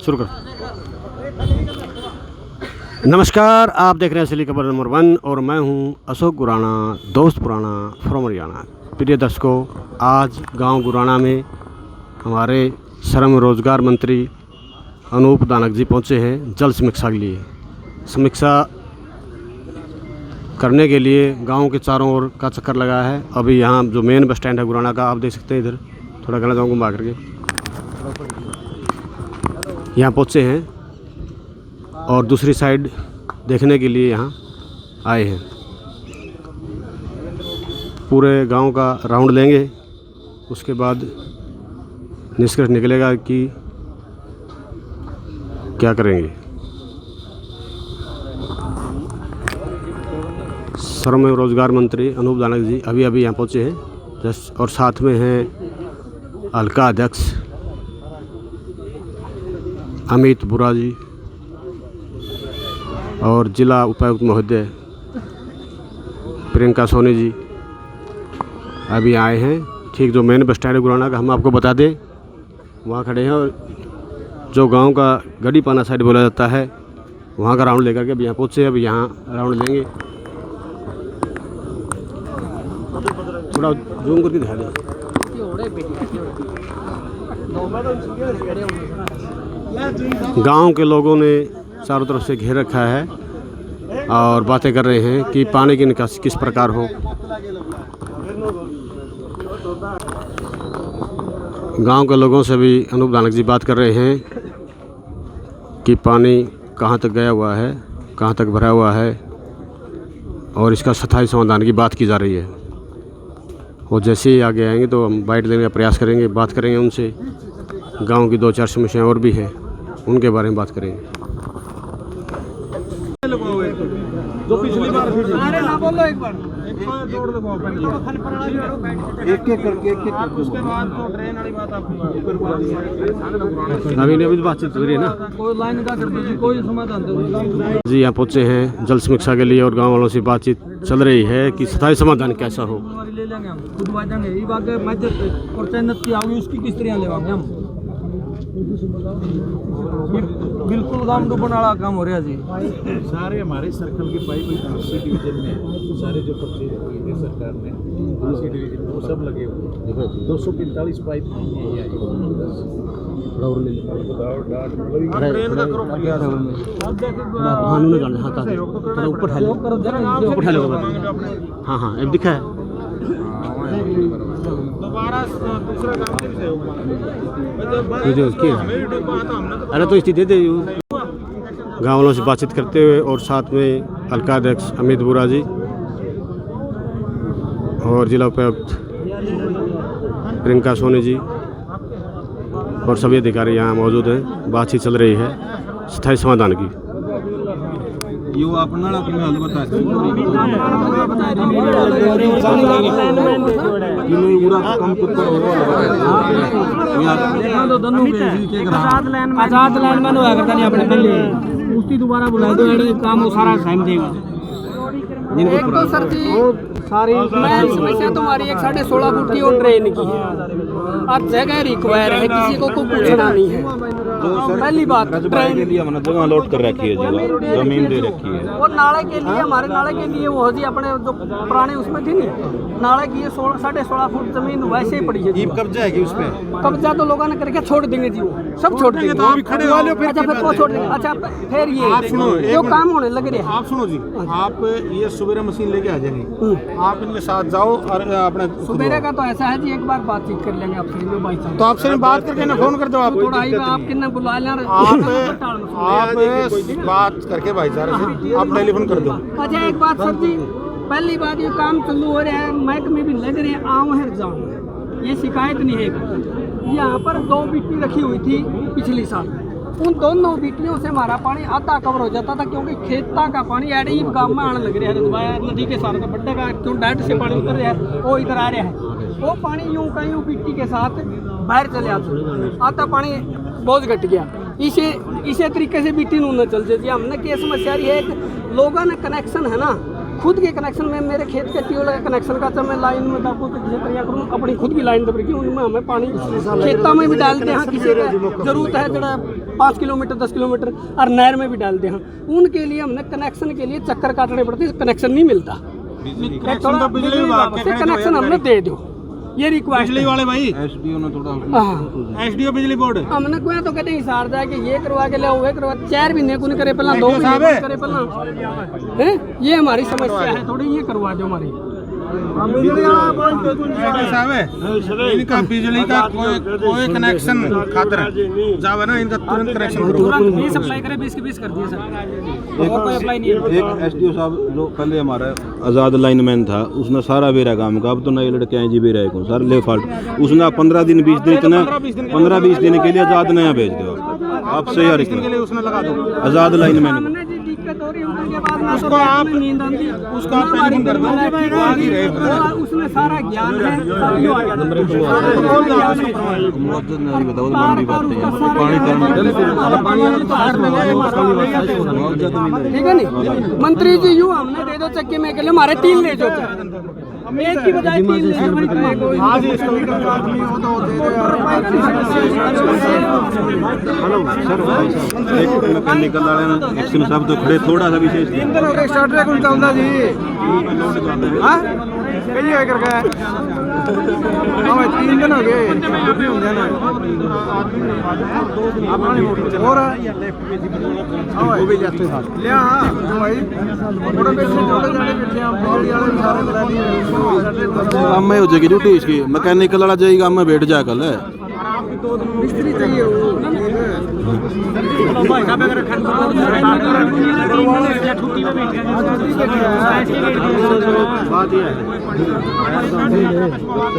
शुरू कर। नमस्कार, आप देख रहे हैं असली खबर नंबर 1 और मैं हूं अशोक गुराना, दोस्त पुराना फ्रॉम हरियाणा। प्रिय दर्शकों, आज गांव गुराना में हमारे श्रम रोजगार मंत्री अनूप दानक जी पहुंचे हैं जल समीक्षा के लिए। समीक्षा करने के लिए गांव के चारों ओर का चक्कर लगाया है। अभी यहाँ जो मेन बस स्टैंड है गुराना का, आप देख सकते हैं, इधर थोड़ा गला जाऊँ घुमा करके यहाँ पहुँचे हैं और दूसरी साइड देखने के लिए यहाँ आए हैं। पूरे गांव का राउंड लेंगे, उसके बाद निष्कर्ष निकलेगा कि क्या करेंगे। श्रम एवं रोजगार मंत्री अनूप दानक जी अभी यहाँ पहुँचे हैं और साथ में हैं हल्का अध्यक्ष अमित बुरा जी और जिला उपायुक्त महोदय प्रियंका सोनी जी अभी आए हैं। ठीक जो मेन बस स्टैंड गुराना का हम आपको बता दें, वहाँ खड़े हैं और जो गांव का गड़ी पाना साइड बोला जाता है वहाँ का राउंड लेकर के अभी यहाँ पहुँचे। अभी यहाँ राउंड लेंगे, थोड़ा जूम करके दिखा दें। गांव के लोगों ने चारों तरफ से घेर रखा है और बातें कर रहे हैं कि पानी की निकासी किस प्रकार हो। गांव के लोगों से भी अनूप दानक जी बात कर रहे हैं कि पानी कहां तक गया हुआ है, कहां तक भरा हुआ है और इसका स्थायी समाधान की बात की जा रही है। और जैसे ही आगे आएंगे तो हम बाइट लेने का प्रयास करेंगे, बात करेंगे उनसे। गांव की 2-4 समस्याएं और भी हैं, उनके बारे में बात करेंगे। जो पिछली बार अरे ना बोलो एक बार जोड़ दो एक करके उसके बाद तो ट्रेन वाली बात आपको अभी बातचीत हो रही है ना, कोई लाइन का कर दीजिए, कोई समाधान दो जी। यहाँ पहुँचे हैं जल समीक्षा के लिए और गांव वालों से बातचीत चल रही है कि स्थायी समाधान कैसा हो। ले लेंगे हम खुद वाजेंगे ये बात मस्जिद और चैनत की आओगी उसकी किस तरह लेवांगे हम। बिल्कुल गांव डूबने वाला काम हो रहा जी। सारे हमारे सर्कल की पाइप सी डिवीजन में सारे जो परचेज किए थे सरकार ने सी डिवीजन वो सब लगे हुए 245 पाइप हाँ हाँ अब दिखा है। दोबारा दूसरा काम से सहयोग अरे तो स्थिति दे गाँव वालों से बातचीत करते हुए और साथ में हल्का अध्यक्ष अमित बुरा जी और जिला उपायुक्त प्रियंका सोनी जी और सभी अधिकारी यहाँ मौजूद हैं। बातचीत चल रही है स्थायी समाधान की। ये अपना हल बताते आजाद लाइनमैन होया करता नहीं अपने पहले उसकी दोबारा बुला दो काम वो सारा टाइम देगा। एक तो सर जी सारी मेन समस्या तुम्हारी 1.5 फुट की और ड्रेन की है और जगह रिक्वायर है, किसी को पूछना नहीं है। पहली बात ड्रेन के लिए हमने जगह लॉट कर रखी है, जगह जमीन दे रखी है। और नाले के लिए हमारे नाले के लिए वो जी अपने जो पुराने उसमें थी नहीं नाले की 16.5 फुट जमीन वैसे ही पड़ी है जी। कब्जा है कि उसमें कब्जा तो लोगों ने करके छोड़ देंगे जी, वो सब छोड़ देंगे। तो खड़े वाले अच्छा फिर वो छोड़ देंगे। अच्छा फिर ये जो काम होने लग रहे हैं। आप सुनो जी, आप ये सुबेरा मशीन लेके आ जाएंगे, आप इनके साथ जाओ और अपने सुबेरे का तो ऐसा है जी एक बार बातचीट कर लेंगे आपसे जो भाई साहब। तो आपसे बात करके ना फोन कर दो। आप थोड़ा आप किन्ना बुला लें आप बात करके भाईचारे से आप टेलीफोन कर दो। अच्छा एक बात सर जी, पहली बात ये काम चालू हो रहा है, महकमे भी लग रहे हैं, आम है जाम, ये शिकायत नहीं है। यहाँ पर 2 बिट्टी रखी हुई थी पिछली साल, उन दोनों बिट्टियों से हमारा पानी आधा कवर हो जाता था क्योंकि खेता का पानी एडी गाँव में आने लग रहा है नदी के साथ बड्डे का क्यों डायरेक्ट से पानी उतर रहा है वो इधर आ रहा है। वो पानी यूं का यूं बिट्टी के साथ बाहर चले आता पानी बहुत घट गया। इसे तरीके से बिट्टी न चल जाती। हमने क्या समस्या रही है, लोगों ने कनेक्शन है ना खुद के कनेक्शन में मेरे खेत के ट्यूबवेल का कनेक्शन का जब मैं लाइन में डाकू तो किसी तरह करूँ अपनी खुद की लाइन दब रखी उनमें हमें पानी खेतों में भी डालते हैं, किसी का जरूरत है जरा 5 किलोमीटर 10 किलोमीटर और नहर में भी डालते हैं, उनके लिए हमने कनेक्शन के लिए चक्कर काटने पड़ते, कनेक्शन नहीं मिलता। थोड़ा बिजली विभाग से कनेक्शन हमने दे दो, ये रिक्वेस्ट बिजली वाले भाई एसडीओ ने थोड़ा हाँ एसडीओ बिजली बोर्ड हमने कोई तो कहते हिसार जाए कि ये करवा के ले वो करवा 4 महीने को नहीं करे पहला 2 महीने को करे पहला हैं, ये हमारी समस्या है, थोड़ी ये करवा दो हमारी साहब है इनका बिजली का कोई कनेक्शन खातर जावे ना, इनका तुरंत कनेक्शन करो। ये सप्लाई करे 20 कर दिए सर, और कोई अप्लाई नहीं है। एक एसडीओ साहब जो पहले हमारा आज़ाद लाइनमैन था, उसने सारा बेरा काम का, अब तो नए लड़के हैं जी भी रहे को सर ले फाल्ट, उसने 15 दिन 20 दिन इतना 15-20 दिन के लिए आज़ाद नया भेज दो आपसे यार, के लिए उसने लगा दो आज़ाद लाइनमैन हमने जी दिक्कत हो रही है उनके बाद में उसको आप नींद आती उसका आप टेलीफोन कर दो, उसमें सारा ज्ञान है, सब यो आ जाता ठीक है नहीं मंत्री जी यूँ हमने दे दो चक्की में के लिए हमारे 3 ले जो एक की बजाय 3 ले मैकेनिकल वाले ने एक्शन साहब तो खड़े थोड़ा सा विशेष स्टार्टर कौन चलता जी हाँ कई है करके हाँ भाई 3 दिन हो गए और वो भी जाते साथ ले हाँ भाई थोड़ा बेटे जोड़े जाने बैठे हम बॉडी वाले सारे मिला दिए काम में हो जाएगी ड्यूटी इसकी, मैकेनिकल वाला जाएगी काम में बैठ जाए कल है मिस्त्री चाहिए वो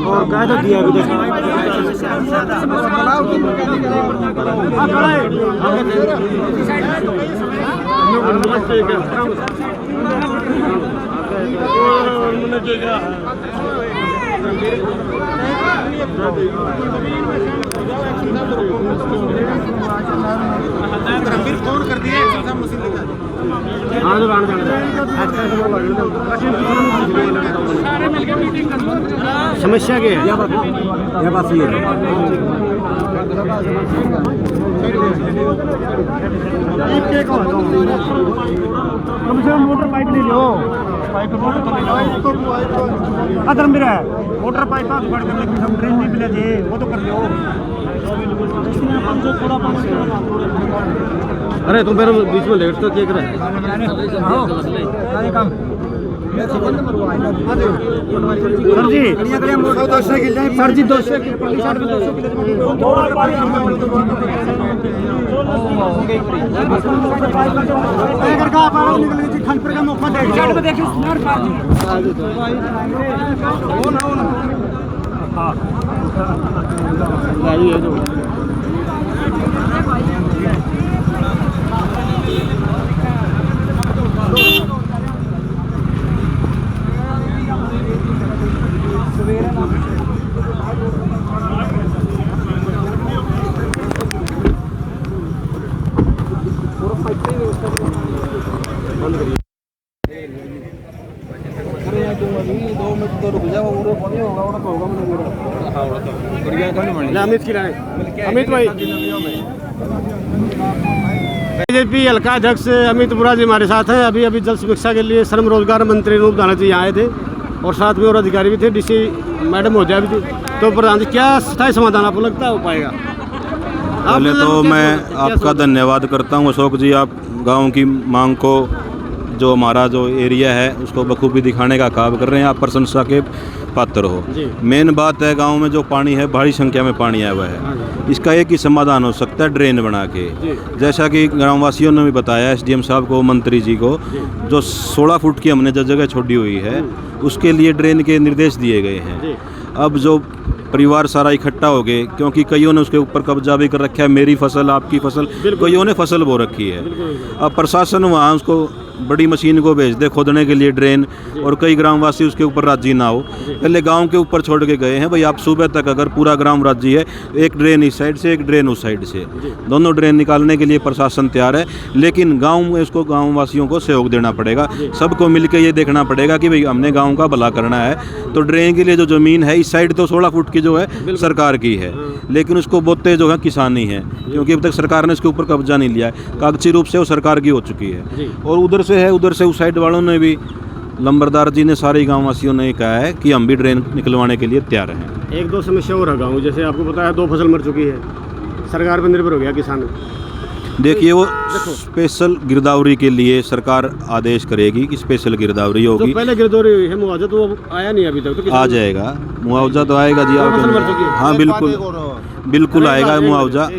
और कह तो दिया फिर फोन कर दिए समस्या क्या है यह बात सही कम से कम मोटर पाइप ले लो, पाइप मोटर तो ले लो अदर मेरा मोटर पाइप का जुगाड़ करने की हम ट्रेन नहीं मिले थे वो तो कर लो। अरे तुम फिर बीच में लेट तो क्या कर सर जी सर जी 200 खनपुर का मौका अमित भाई बीजेपी हल्का अध्यक्ष अमित बुरा जी हमारे साथ हैं। अभी अभी जल समीक्षा के लिए श्रम रोजगार मंत्री रूप दाना जी आए थे और साथ में और अधिकारी भी थे, डीसी मैडम महोदया भी थी। तो प्रधान जी क्या स्थायी समाधान आपको लगता हो पाएगा? पहले तो मैं आपका धन्यवाद करता हूँ अशोक जी, आप गांव की मांग को जो हमारा जो एरिया है उसको बखूबी दिखाने का काम कर रहे हैं, आप प्रशंसा के पात्र हो। मेन बात है गांव में जो पानी है भारी संख्या में पानी आया हुआ है, इसका एक ही समाधान हो सकता है ड्रेन बना के। जैसा कि ग्रामवासियों ने भी बताया एसडीएम साहब को, मंत्री जी को, जो 16 फुट की हमने जो जगह छोड़ी हुई है उसके लिए ड्रेन के निर्देश दिए गए हैं। अब जो परिवार सारा इकट्ठा हो गए, क्योंकि कईयों ने उसके ऊपर कब्जा भी कर रखा है, मेरी फसल आपकी फसल, कईयों ने फसल बो रखी है। अब प्रशासन वहाँ उसको बड़ी मशीन को भेज दे खोदने के लिए ड्रेन, और कई ग्रामवासी उसके ऊपर राजी ना हो। पहले गांव के ऊपर छोड़ के गए हैं भाई, आप सुबह तक अगर पूरा ग्राम राजी है, एक ड्रेन इस साइड से एक ड्रेन उस साइड से, दोनों ड्रेन निकालने के लिए प्रशासन तैयार है, लेकिन गाँव में इसको गाँव वासियों को सहयोग देना पड़ेगा। सबको मिलकर ये देखना पड़ेगा कि भाई हमने गाँव का भला करना है। तो ड्रेन के लिए जो ज़मीन है इस साइड तो 16 फुट की जो है सरकार की है, लेकिन उसको बोते जो है किसानी है, क्योंकि अब तक सरकार ने इसके ऊपर कब्जा नहीं लिया है, कागजी रूप से वो सरकार की हो चुकी है। और उधर से है, उधर से उस साइड वालों ने भी, लंबरदार जी ने, सारे गाँव वासियों ने कहा है कि हम भी ड्रेन निकलवाने के लिए तैयार हैं। एक दो समस्या और है गाँव, जैसे आपको पता है 2 फसल मर चुकी है, सरकार पर निर्भर हो गया किसान। देखिए वो स्पेशल गिरदावरी के लिए सरकार आदेश करेगी कि स्पेशल गिरदावरी होगी। तो पहले गिरदावरी हुई है, मुआवजा तो वो आया नहीं अभी तक। तो आ जाएगा मुआवजा, तो आएगा जी आपको। हाँ बिल्कुल बिल्कुल आएगा मुआवजा।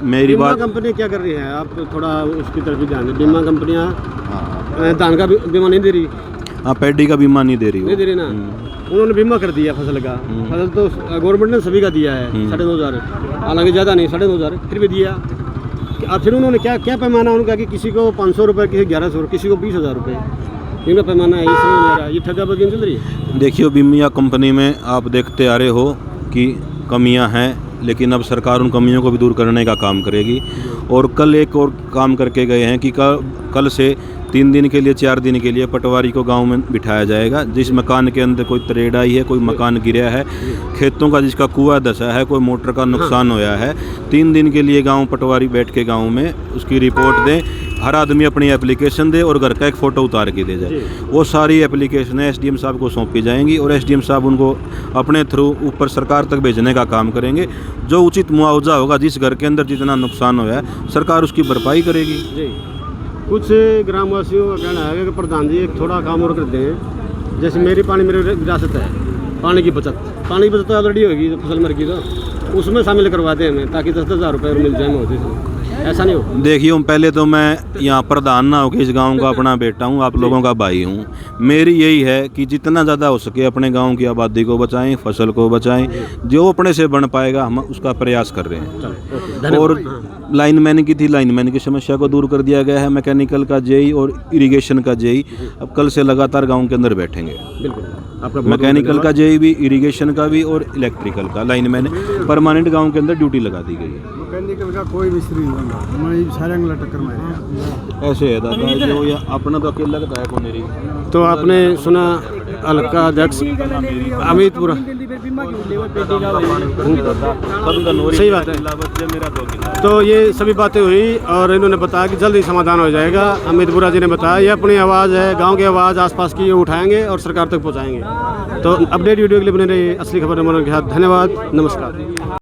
मेरी बीमा बात, कंपनी क्या कर रही है, आप थोड़ा उसकी तरफ भी ध्यान दें। बीमा कंपनियां धान का बीमा नहीं दे रही, हाँ पैडी का बीमा नहीं दे रही नहीं दे रही ना। उन्होंने बीमा कर दिया फसल का, फसल तो गवर्नमेंट ने सभी का दिया है 9,500, हालांकि ज़्यादा नहीं 9,500 फिर भी दिया। अब फिर उन्होंने क्या पैमाना उनका कि किसी को 500 रुपये, किसी 1100, किसी को 20,000 रुपये, इनका पैमाना है, ये समझ नहीं आ रहा। ये ठगाबाजी चल रही है। देखिए बीमा कंपनी में आप देखते आ रहे हो कि कमियां हैं, लेकिन अब सरकार उन कमियों को भी दूर करने का काम करेगी। और कल एक और काम करके गए हैं कि कल से 3 दिन के लिए 4 दिन के लिए पटवारी को गांव में बिठाया जाएगा। जिस मकान के अंदर कोई तरेड़ आई है, कोई मकान गिरा है, खेतों का जिसका कुआं धंसा है, कोई मोटर का नुकसान होया है, 3 दिन के लिए गांव पटवारी बैठ के गांव में उसकी रिपोर्ट दें। हर आदमी अपनी एप्लीकेशन दे और घर का एक फ़ोटो उतार के दे जाए। वो सारी एप्लीकेशनें एसडीएम साहब को सौंपी जाएंगी और एसडीएम साहब उनको अपने थ्रू ऊपर सरकार तक भेजने का काम करेंगे। जो उचित मुआवजा होगा, जिस घर के अंदर जितना नुकसान हुआ है, सरकार उसकी भरपाई करेगी। जी, कुछ ग्रामवासियों का कहना है कि प्रधान जी एक थोड़ा काम और करते हैं, जैसे मेरी विरासत है, पानी की बचत तो ऑलरेडी होगी, फसल मर गई तो उसमें शामिल करवाते हैं हमें, ताकि 10-10 हज़ार रुपये मिल जाए होते हैं। ऐसा नहीं हो। देखिए पहले तो मैं यहाँ प्रधान ना हो कि इस गांव का अपना बेटा हूँ, आप लोगों का भाई हूँ। मेरी यही है कि जितना ज़्यादा हो सके अपने गांव की आबादी को बचाएं, फसल को बचाएं, जो अपने से बन पाएगा हम उसका प्रयास कर रहे हैं। और लाइनमैन की थी, लाइनमैन की समस्या को दूर कर दिया गया है। मैकेनिकल का जेई और इरिगेशन का जेई अब कल से लगातार गाँव के अंदर बैठेंगे। बिल्कुल, मैकेनिकल का जेई भी, इरिगेशन का भी और इलेक्ट्रिकल का लाइनमैन परमानेंट गाँव के अंदर ड्यूटी लगा दी गई है। मैकेनिकल का कोई मिस्त्री नहीं होगा, हमारी सारे अंगला टक्कर मारेगा। ऐसे है दादा जो या अपना तो अकेला लगता है कौन मेरी। तो आपने सुना हल्का अध्यक्ष अमितपुरा, सही बात है। तो ये सभी बातें हुई और इन्होंने बताया कि जल्द ही समाधान हो जाएगा। अमितपुरा जी ने बताया ये अपनी आवाज़ है, गांव की आवाज़ आसपास की, ये उठाएंगे और सरकार तक पहुंचाएंगे। तो अपडेट वीडियो के लिए बने रहिए असली खबर के साथ। धन्यवाद, नमस्कार।